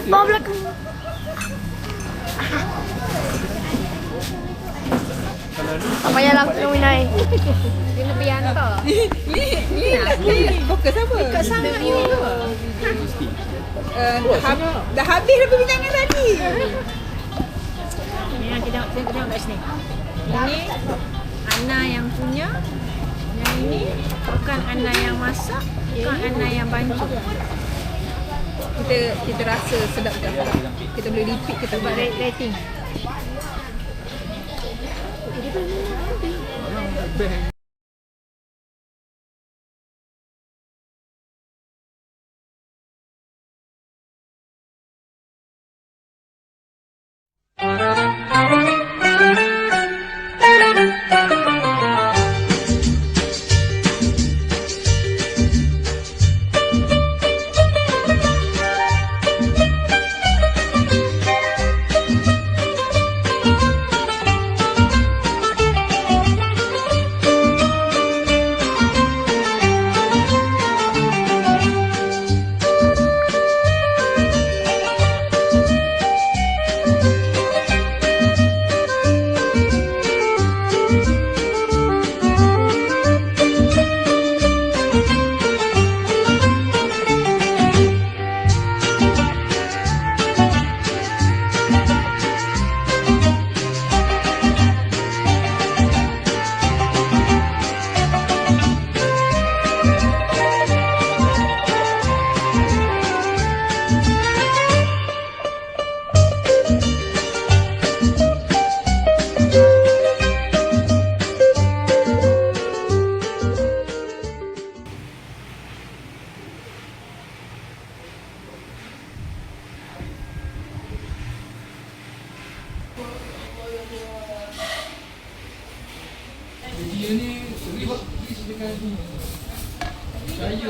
Bawa belakang. Tak payahlah aku nak minai. Dia lebih hantar. Fokus apa? Dekat sangat ni. Dah habis dah perbincangan tadi. Ni kita tengok kat sini. Ini Ana yang punya. Yang ini bukan Ana yang masak, bukan Ana yang bancuh. Kita rasa sedap tak? Kita boleh repeat, kita Buat boleh rating. Dia ni reward please dengan saya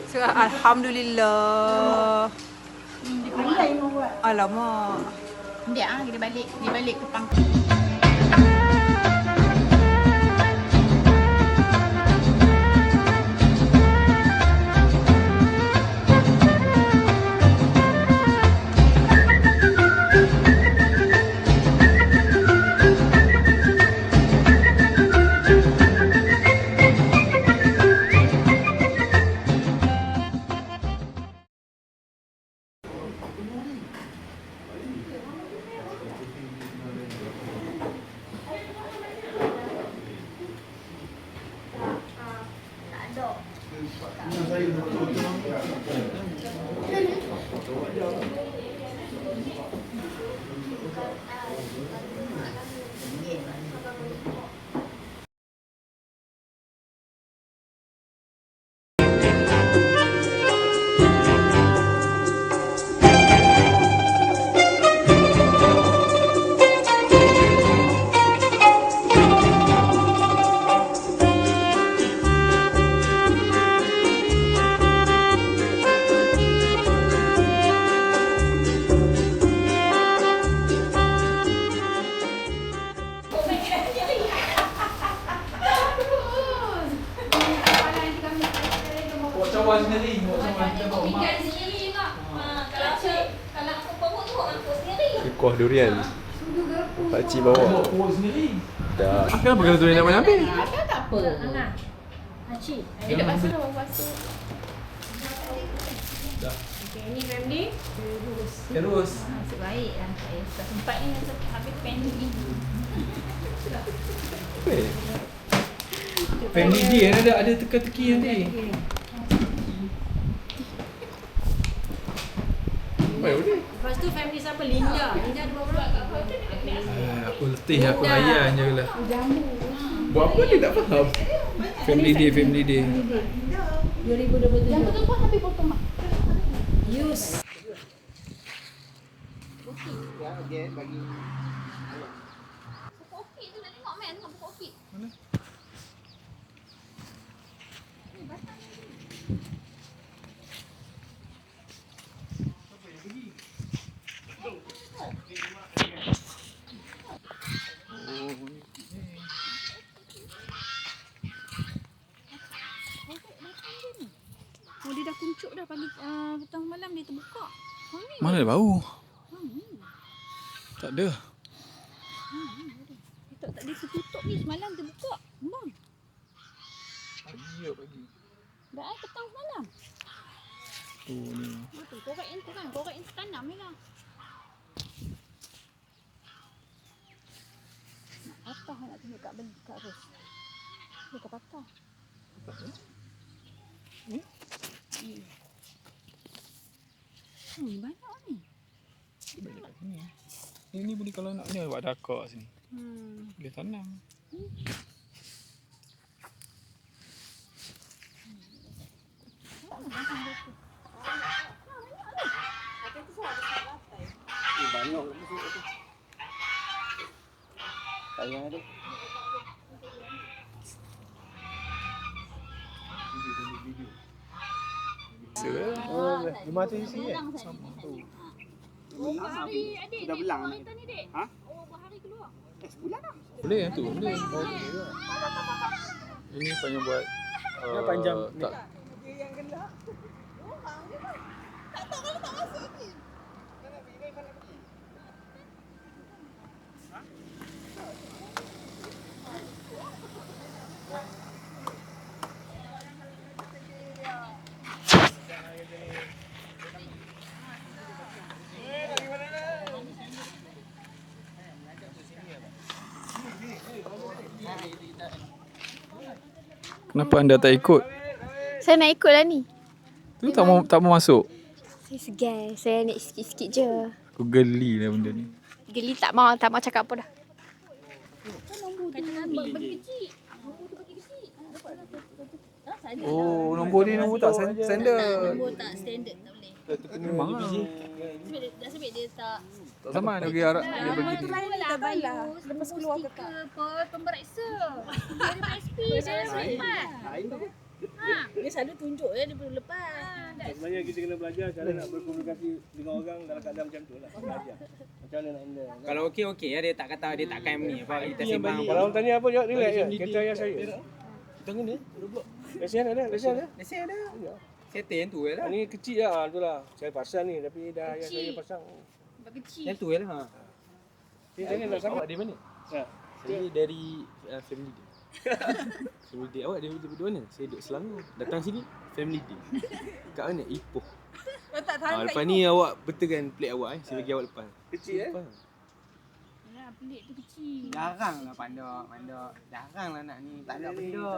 So, Alhamdulillah. Alamak. Dia balik ke pangkal. cawan sendiri, cawan kita bawa mak. Sendiri tak? Kalau aku bawa tu aku sendiri. Kuah durian. Pakcik bawa. Bawa sendiri. Dah. Kenapa kena durian nak ambil? Ada tak apa? Ana. Haji. Dia dah basuh dah basuh. Dah. Okey, ni family terus. Terus. Nasib baik lah saya. Tak sempat ni habis pending ni. Family dia ada teka-teki nanti. Baik boleh. Lepas tu family siapa? Linda. Linda ada berapa orang? Aku letih, aku layan je lah. Buat apa dia tak faham? Family day. 2027. Yang betul pun tapi potong mak. Use. Ya, dia bagi. Mana? Oh, dia dah kuncup dah pagi petang malam dia terbuka. Mana ada bau? Tak ada. Tak ada tertutup ni semalam terbuka. Bang. Pagi. Dah petang semalam. Tu ni. Betul, korek yang tu kan. Korek yang tertanam ni lah. Apa nak tunjuk kat Ros? Dia kat patah. Banyak ni. Baik kat sini. Ini boleh kalau nak ni buat dakar sini. Boleh tanam. Banyak masuk tu. Sayang ada. Oh, rumah tu isi kan? Sama tu. Berapa hari adik? Dah belang ni, Dek? Ha? Oh, berapa hari keluar? Sebulan dah. Boleh tu, boleh. Ini panjang buat panjang. Tak. Dia yang gelap. Tak tahu kalau tak masuk ni. Kenapa anda tak ikut? Saya nak ikut lah ni. Tu tak mau masuk. Saya segan. Saya naik sikit-sikit je. Aku geli lah benda ni. Geli tak mau cakap apa dah. Oh, nombor ni nombor tak standard. Nombor tak standard tak boleh. Memang lah. Sebab dia tak. Tak sama dia bagi harap dia bagi ni. Dah bayar. Lepas keluar ke tak? Pemberaksa. Dia ada PSP. Saya simpan. Dia selalu tunjuk dia perlu lepas. Sebenarnya kita kena belajar cara nak berkomunikasi dengan orang dalam keadaan macam tu lah. Belajar. Macam mana nak handle. Kalau okey dia tak kata dia takkan ni apa kita sembang. Kalau orang tanya apa jawab relax je. Kereta ayah saya. Kita ni lesen ada, lesen ada. Lesen ada. Setting tu je lah. Ni kecil lah, tu lah. Saya pasang ni tapi dah ayah saya pasang. Sebab kecil. Yang tu je lah. Saya nak sama. Awak dari mana? Ha. Saya dari family day. Family day. Awak dari mana? Saya duduk Selangor. Datang sini family day. Kat mana? Ipoh. Tak tahan Lepas ni awak betulkan plate awak Saya bagi awak lepas. Kecil Yalah, pelik tu kecil. Jarang lah pandok. Jarang lah nak ni. Tak ada benda.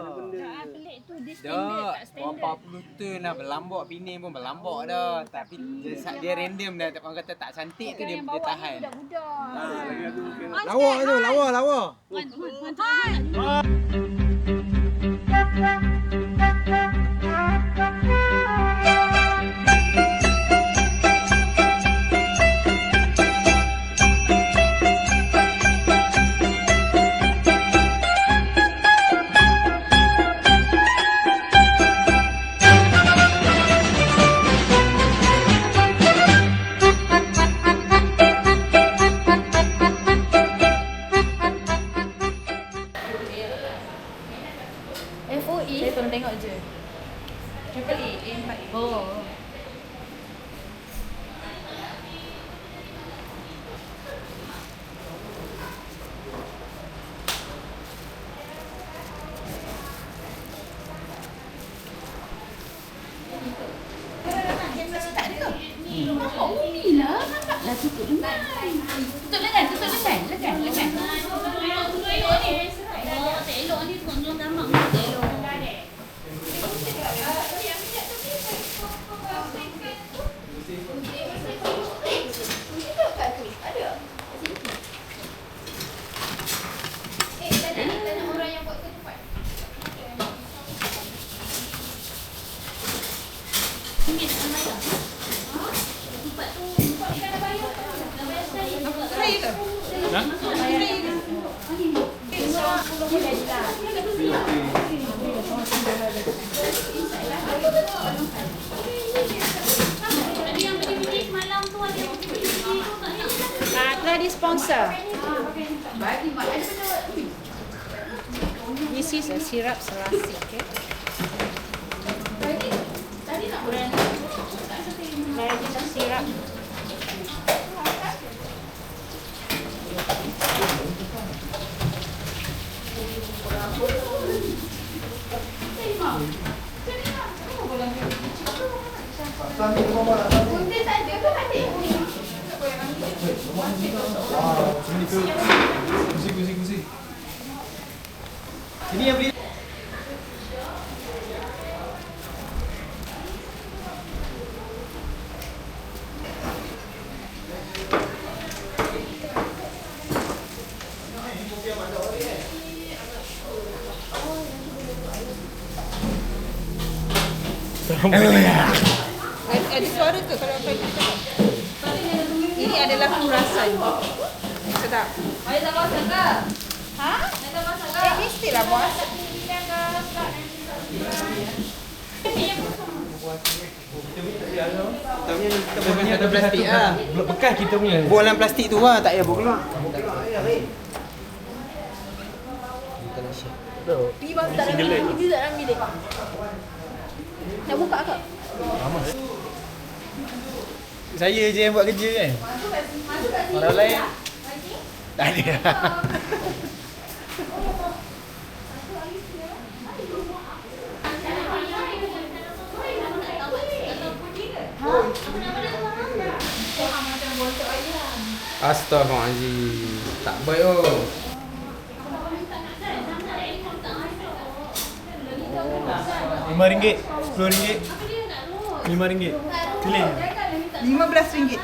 Pelik tu dia standard tak standard. 40 ton dah berlambak. Pining pun berlambak dah. Tapi dia random dah. Orang kata tak cantik tu dia tahan. Budak-budak. Lawa. FOE. Saya tolong tengok je. Triple A, A4A. Oh. Telah disponsor. This is a syrup serasi, okay? This is a syrup. Kursi. Ini yang beli. Ada suara ke kalau apa itu cakap? Ini adalah kurasan. Sedap. Ayah tak masak ke? Ha? Ayah tak masak ke? Mestilah bos. Kita punya ada plastik ah. Bekas kita punya. Bolan plastik tu lah, tak payah bawa keluar. Pergi bang, tak dalam bilik. Kita tak dalam bilik. Nak buka ke? Saya je yang buat kerja kan. Orang lain tak ada. Astaghfirullahaladzim. Tak baik oh. RM5, RM10, RM5. Pilih. RM15.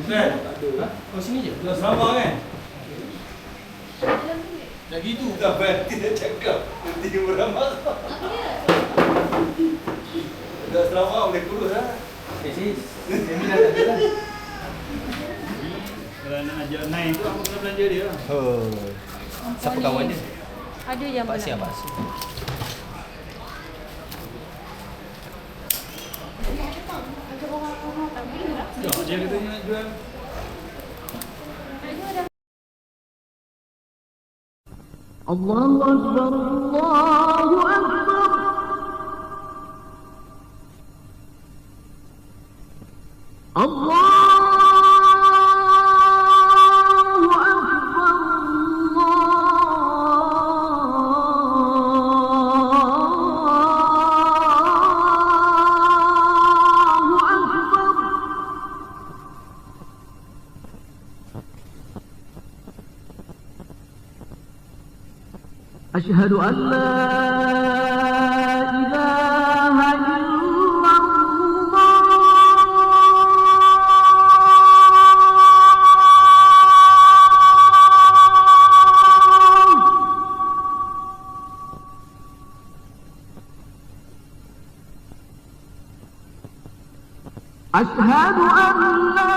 Ustaz. Oh sini je. Dah Sarawak kan? Dah gitu. Tak payah dia cakap. Nanti beramal. Dah Sarawak boleh kurus lah. Sis. Semi dah tak ada lah. Kalau nak ajak naik tu aku kena belanja dia lah. Oh. Siapa kawan dia? Ada yang Pak Sia, benar. Pak Sia. Dia katanya nak jual. أشهد أن لا إله إلا الله أشهد أن لا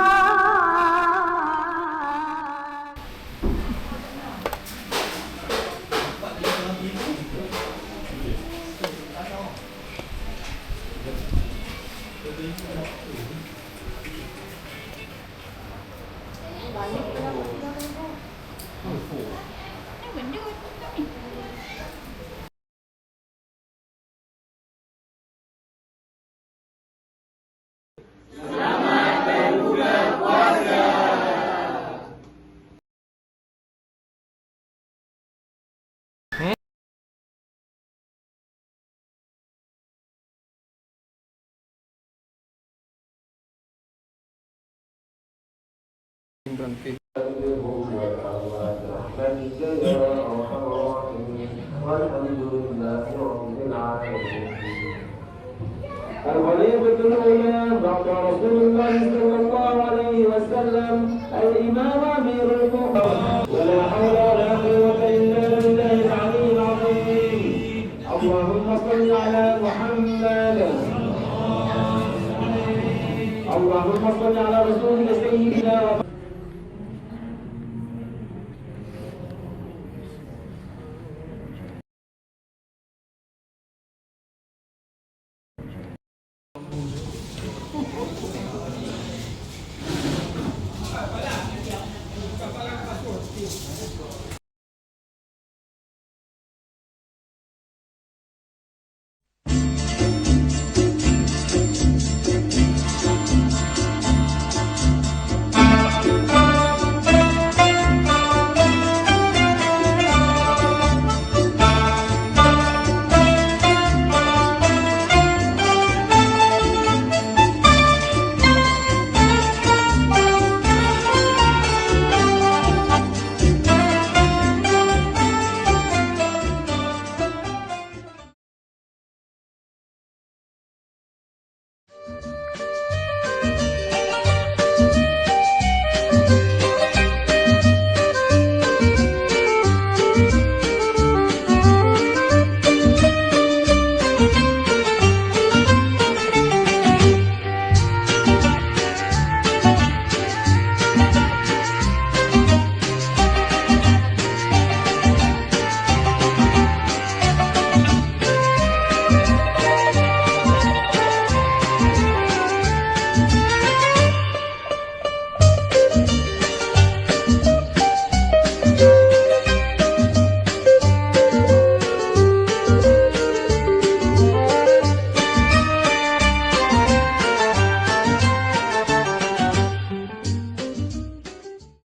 الخليفة الأولى بعد رسول الله صلى الله عليه وسلم الإمام أمير المؤمنين ولا حول ولا قوة إلا بالله العلي العظيم اللهم صل على محمد اللهم صل صل على رسول